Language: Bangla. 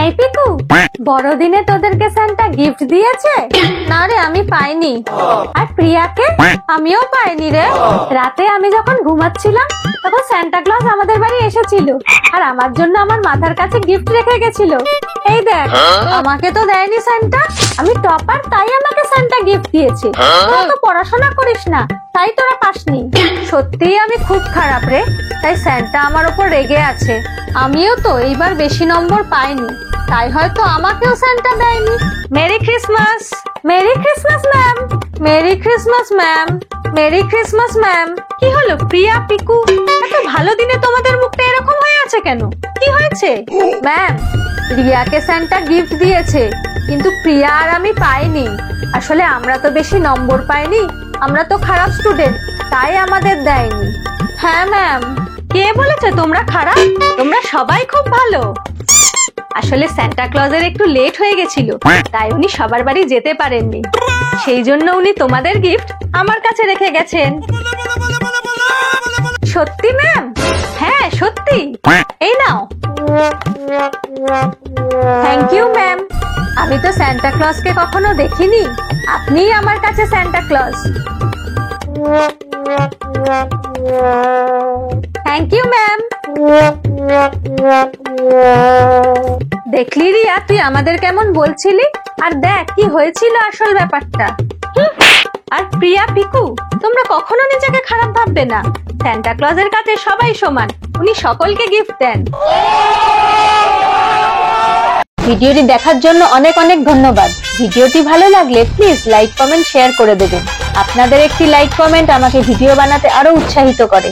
এই পিকু, বড়দিনে তোদেরকে সান্টা গিফট দিয়েছে? না রে, আমি পাইনি। আর প্রিয়াকে? আমিও পাইনি রে। রাতে আমি যখন ঘুমাচ্ছিলাম তখন সান্টা ক্লজ আমাদের বাড়ি এসেছিল আর আমার জন্য আমার মাথার কাছে গিফট রেখে গেছিল। এই দেখ, আমাকে তো দেয়নি সান্টা। আমি টপার, তাই আমাকে সান্টা গিফট দিয়েছে। তোরা তো পড়াশোনা করিস না, তাই তোরা পাসনি। সত্যিই আমি খুব খারাপ রে, তাই সান্টা আমার উপর রেগে আছে। আমিও তো এইবার বেশি নম্বর পাইনি, তাই হয়তো আমাকেও সান্টা দেয়নি। Merry Christmas. Merry Christmas ma'am. Merry Christmas ma'am. Merry Christmas ma'am. কি হলো প্রিয়া, পিকু, এত ভালো দিনে তোমাদের মুখটা এরকম হয়ে আছে কেন? কি হয়েছে? ম্যাম, রিয়াকে সান্টা গিফট দিয়েছে, কিন্তু প্রিয়া আর আমি পাইনি। আসলে আমরা তো বেশি নম্বর পাইনি, আমরা তো খারাপ স্টুডেন্ট, তাই আমাদের দেয়নি। হ্যাঁ ম্যাম। কে বলেছে তোমরা খারাপ? তোমরা সবাই খুব ভালো। আসলে সান্টা ক্লজের একটু লেট হয়ে গেছিল, তাই উনি সবার বাড়ি যেতে পারেননি। সেই জন্য উনি তোমাদের গিফট আমার কাছে রেখে গেছেন। সত্যি ম্যাম? হ্যাঁ সত্যি। এই নাও। Thank you ma'am. আমি তো সান্টা ক্লজকে কখনো দেখিনি, আপনিই আমার কাছে Santa Claus. Thank you ma'am. দেখলি রিয়া, তুই আমাদের কেমন বলছিলি, আর দেখ কি হয়েছিল আসল ব্যাপারটা। আর প্রিয়া, পিকু, তোমরা কখনো নিজেকে খারাপ ভাববে না। সান্টা ক্লজের কাছে সবাই সমান, উনি সকলকে গিফট দেন। ভিডিওটি দেখার জন্য অনেক অনেক ধন্যবাদ। ভিডিওটি ভালো লাগলে প্লিজ লাইক, কমেন্ট, শেয়ার করে দেবেন। আপনাদের একটি লাইক, কমেন্ট আমাকে ভিডিও বানাতে আরো উৎসাহিত করে।